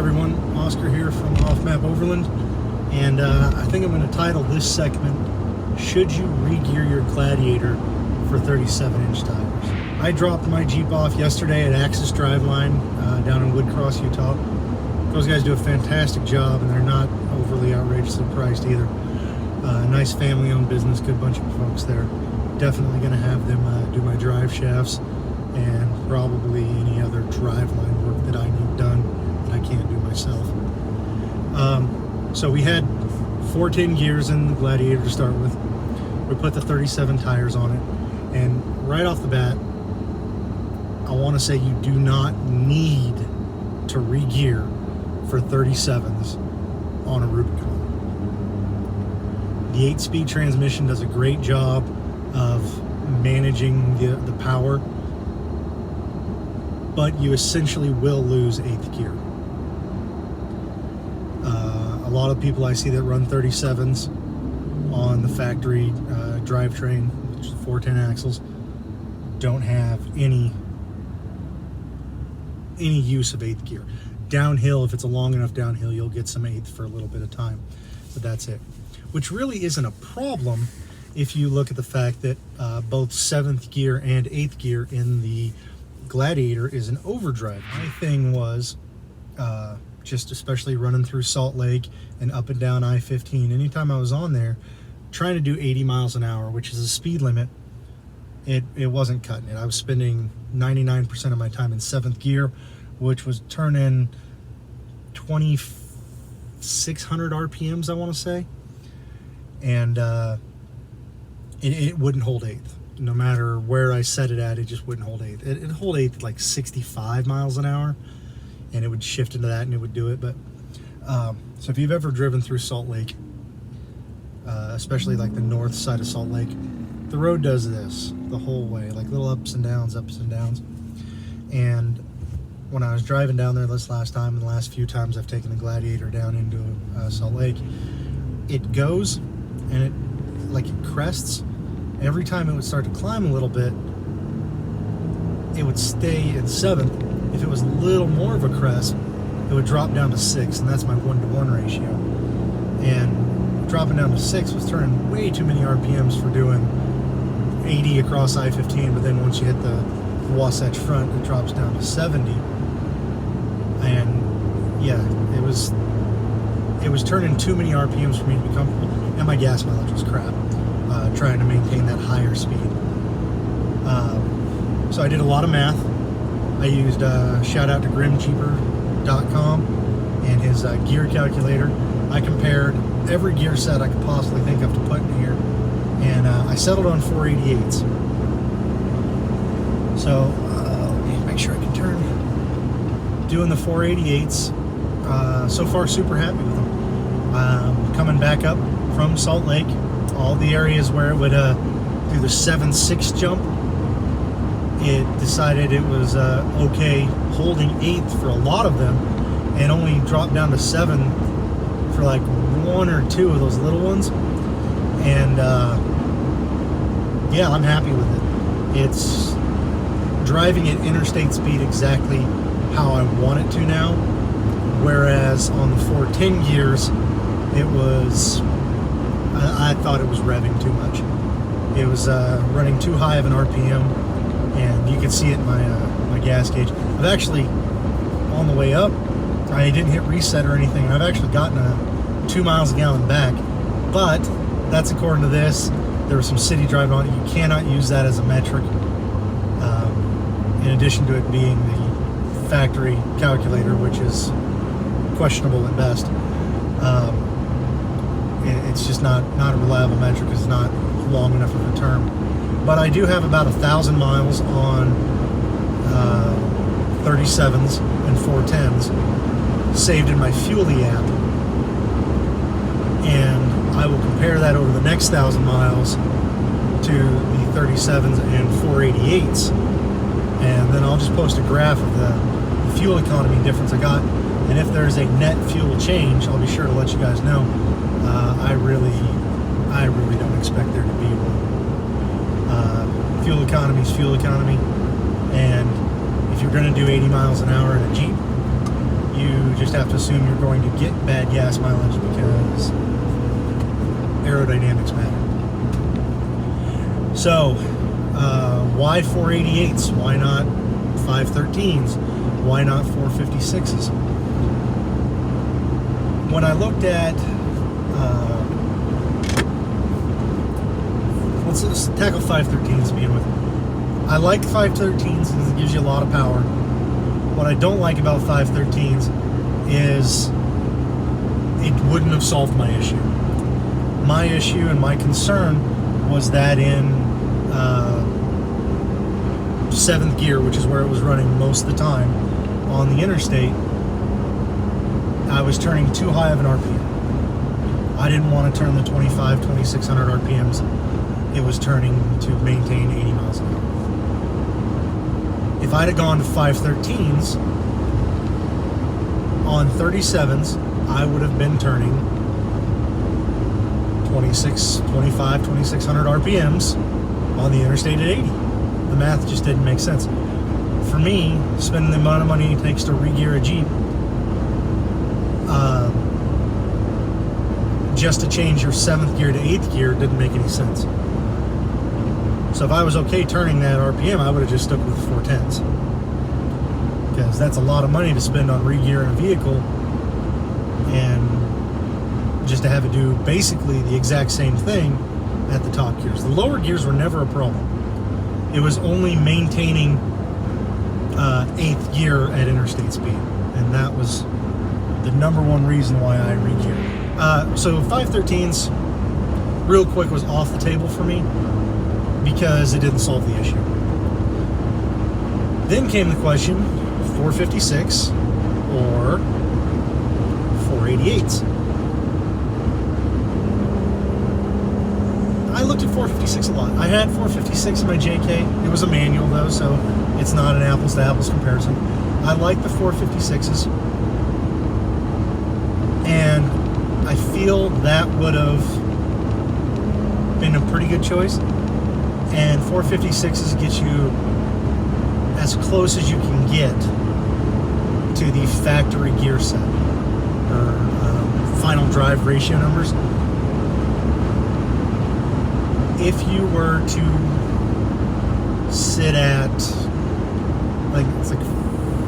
everyone, Oscar here from Off Map Overland, and I think I'm going to title this segment, Should You Regear Your Gladiator for 37-inch tires? I dropped my Jeep off yesterday at Axis Driveline down in Woodcross, Utah. Those guys do a fantastic job, and they're not overly outrageously priced either. Nice family-owned business, good bunch of folks there. Definitely going to have them do my drive shafts and probably any other driveline work that I need done that I can't do myself. So we had 410 gears in the Gladiator to start with. We put the 37 tires on it, and right off the bat, I want to say you do not need to regear for 37s on a Rubicon. The 8-speed transmission does a great job of managing the power, but you essentially will lose 8th gear. A lot of people I see that run 37s on the factory drivetrain, which is 410 axles, don't have any use of 8th gear. Downhill, if it's a long enough downhill, you'll get some 8th for a little bit of time, but that's it. Which really isn't a problem if you look at the fact that both 7th gear and 8th gear in the Gladiator is an overdrive. My thing was just especially running through Salt Lake and up and down I-15. Anytime I was on there trying to do 80 miles an hour, which is a speed limit, it wasn't cutting it. I was spending 99% of my time in 7th gear, which was turning 2,600 RPMs, I want to say. And it wouldn't hold 8th. No matter where I set it at, it just wouldn't hold 8th. It'd hold 8th at like 65 miles an hour, and it would shift into that and it would do it. But so if you've ever driven through Salt Lake, especially like the north side of Salt Lake, the road does this the whole way, like little ups and downs. And when I was driving down there this last time, and the last few times I've taken the Gladiator down into Salt Lake, it goes and it crests. Every time it would start to climb a little bit, it would stay in 7th. If it was a little more of a crest, it would drop down to 6th, and that's my 1-to-1 ratio. And dropping down to 6 was turning way too many RPMs for doing 80 across I-15, but then once you hit the Wasatch Front, it drops down to 70. And yeah, it was turning too many RPMs for me to be comfortable, and my gas mileage was crap, trying to maintain that higher speed. So I did a lot of math. I used shout out to grimcheaper.com and his gear calculator. I compared every gear set I could possibly think of to put in here, and I settled on 488s. So let me make sure I can turn. Doing the 488s, so far super happy with them. Coming back up from Salt Lake, all the areas where it would do the 7-6 jump, it decided it was okay holding 8th for a lot of them, and only dropped down to 7 for like 1 or 2 of those little ones. And yeah, I'm happy with it. It's driving at interstate speed exactly how I want it to now, whereas on the 410 gears, it was, I thought it was revving too much. It was running too high of an RPM, and you can see it in my gas gauge. I've actually, on the way up, I didn't hit reset or anything. I've actually gotten 2 miles a gallon back, but that's according to this. There was some city driving on it. You cannot use that as a metric. In addition to it being the factory calculator, which is questionable at best. It's just not a reliable metric. It's not long enough of a term. But I do have about 1,000 miles on 37s and 410s saved in my Fuely app, and I will compare that over the next 1,000 miles to the 37s and 488s, and then I'll just post a graph of the fuel economy difference I got, and if there's a net fuel change, I'll be sure to let you guys know. I really don't expect there to be one. Fuel economy is fuel economy, and if you're going to do 80 miles an hour in a Jeep, you just have to assume you're going to get bad gas mileage because aerodynamics matter. So, why 488s? Why not 513s? Why not 456s? When I looked at, let's tackle 513s to begin with. I like 513s because it gives you a lot of power. What I don't like about 513s is it wouldn't have solved my issue. My issue and my concern was that in 7th gear, which is where it was running most of the time on the interstate, I was turning too high of an RPM. I didn't want to turn the 2600 RPMs it was turning to maintain 80 miles an hour. If I'd have gone to 513s, on 37s, I would have been turning 2600 RPMs on the interstate at 80. The math just didn't make sense. For me, spending the amount of money it takes to regear a Jeep, just to change your 7th gear to 8th gear didn't make any sense. So if I was okay turning that RPM, I would have just stuck with the 410s. Because that's a lot of money to spend on regearing a vehicle and just to have it do basically the exact same thing at the top gears. The lower gears were never a problem. It was only maintaining 8th gear at interstate speed. And that was the number one reason why I regeared. So 513s, real quick, was off the table for me because it didn't solve the issue. Then came the question, 456 or 488s. I looked at 456 a lot. I had 456 in my JK. It was a manual though, so it's not an apples to apples comparison. I like the 456s. And I feel that would have been a pretty good choice. And 456s get you as close as you can get to the factory gear set or final drive ratio numbers. If you were to sit at it's like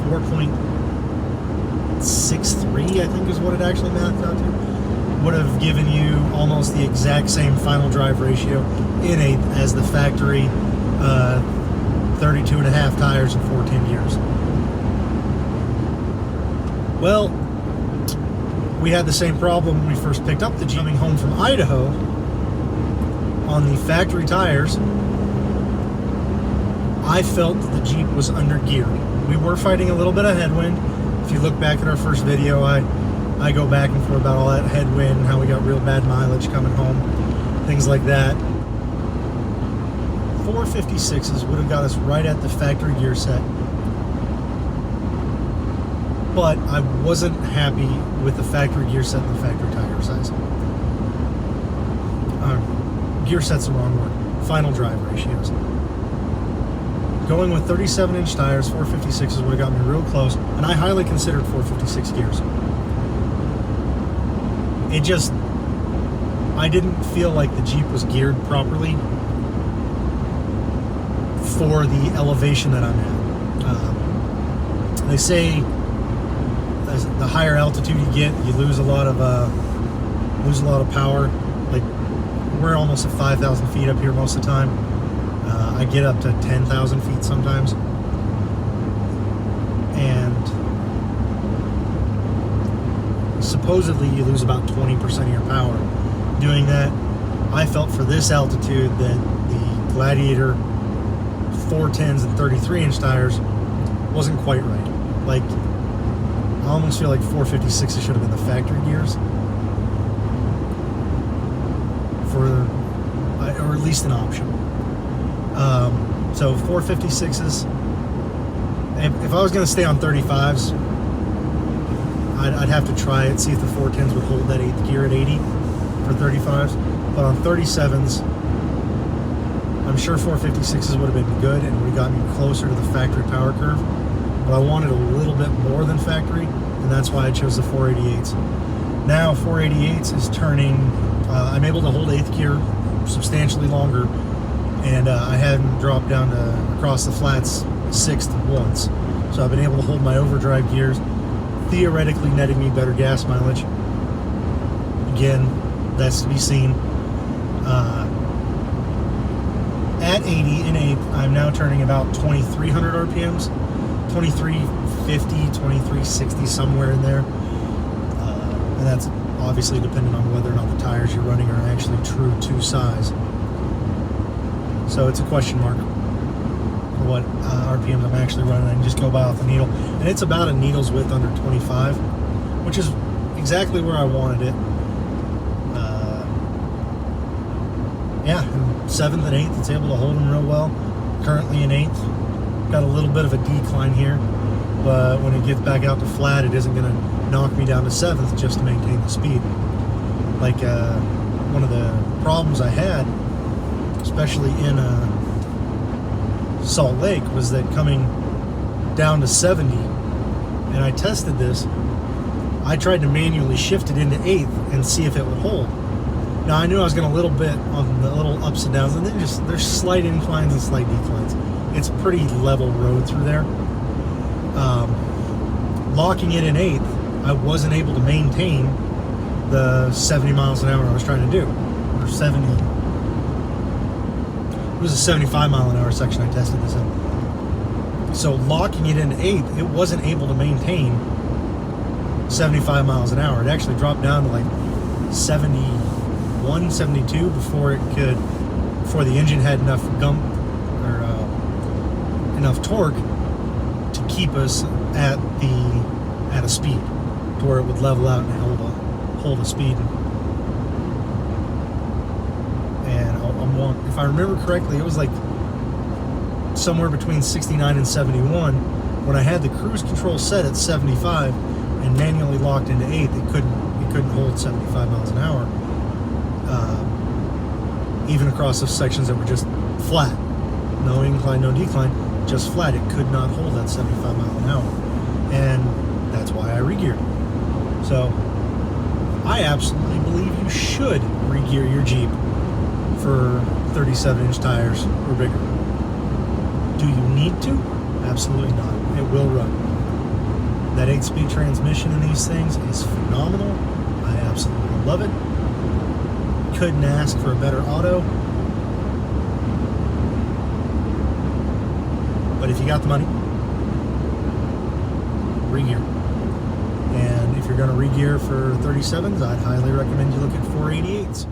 4.63, I think is what it actually mathed out to, would have given you almost the exact same final drive ratio in as the factory 32.5 tires and 410 gears. Well, we had the same problem when we first picked up the Jeep. Coming home from Idaho on the factory tires, I felt that the Jeep was under geared. We were fighting a little bit of headwind. If you look back at our first video, I go back and forth about all that headwind and how we got real bad mileage coming home, things like that. 456s would have got us right at the factory gear set, but I wasn't happy with the factory gear set and the factory tire size. Gear set's the wrong word. Final drive ratios. Going with 37-inch tires, 456s would have got me real close, and I highly considered 456 gears. I didn't feel like the Jeep was geared properly for the elevation that I'm at. They say the higher altitude you get, you lose a lot of power. Like, we're almost at 5,000 feet up here most of the time. I get up to 10,000 feet sometimes. And supposedly you lose about 20% of your power doing that. I felt for this altitude that the Gladiator 410s and 33-inch tires wasn't quite right. Like, I almost feel like 456s should have been the factory gears, or at least an option. So 456s. If I was going to stay on 35s, I'd have to try it, see if the 410s would hold that 8th gear at 80 for 35s. But on 37s, I'm sure 456s would have been good and would have got me closer to the factory power curve. But I wanted a little bit more than factory, and that's why I chose the 488s. Now 488s is turning, I'm able to hold 8th gear substantially longer, and I hadn't dropped down to across the flats 6th once. So I've been able to hold my overdrive gears, theoretically netting me better gas mileage. Again, that's to be seen. At 80 in 8th, I'm now turning about 2,300 RPMs, 2350, 2360, somewhere in there. And that's obviously dependent on whether or not the tires you're running are actually true to size. So it's a question mark for what RPMs I'm actually running. I can just go by off the needle. And it's about a needle's width under 25, which is exactly where I wanted it. Yeah, in 7th and 8th, it's able to hold them real well. Currently in 8th, got a little bit of a decline here, but when it gets back out to flat, it isn't going to knock me down to 7th just to maintain the speed. Like one of the problems I had, especially in Salt Lake, was that coming down to 70, and I tested this, I tried to manually shift it into 8th and see if it would hold. Now, I knew I was going a little bit on the little ups and downs, and then there's slight inclines and slight declines. It's a pretty level road through there. Locking it in 8th, I wasn't able to maintain the 70 miles an hour I was trying to do, or 70. It was a 75 mile an hour section I tested this in. So locking it into 8th, it wasn't able to maintain 75 miles an hour. It actually dropped down to like 71, 72 before the engine had enough gump or enough torque to keep us at a speed to where it would level out and hold a speed. And if I remember correctly, it was like somewhere between 69 and 71. When I had the cruise control set at 75 and manually locked into 8th, it couldn't hold 75 miles an hour. Even across those sections that were just flat, no incline, no decline, just flat, it could not hold that 75 mile an hour. And that's why I regeared. So I absolutely believe you should regear your Jeep for 37-inch tires or bigger. Do you need to? Absolutely not. It will run. That 8-speed transmission in these things is phenomenal. I absolutely love it. Couldn't ask for a better auto. But if you got the money, regear. And if you're going to regear for 37s, I'd highly recommend you look at 488s.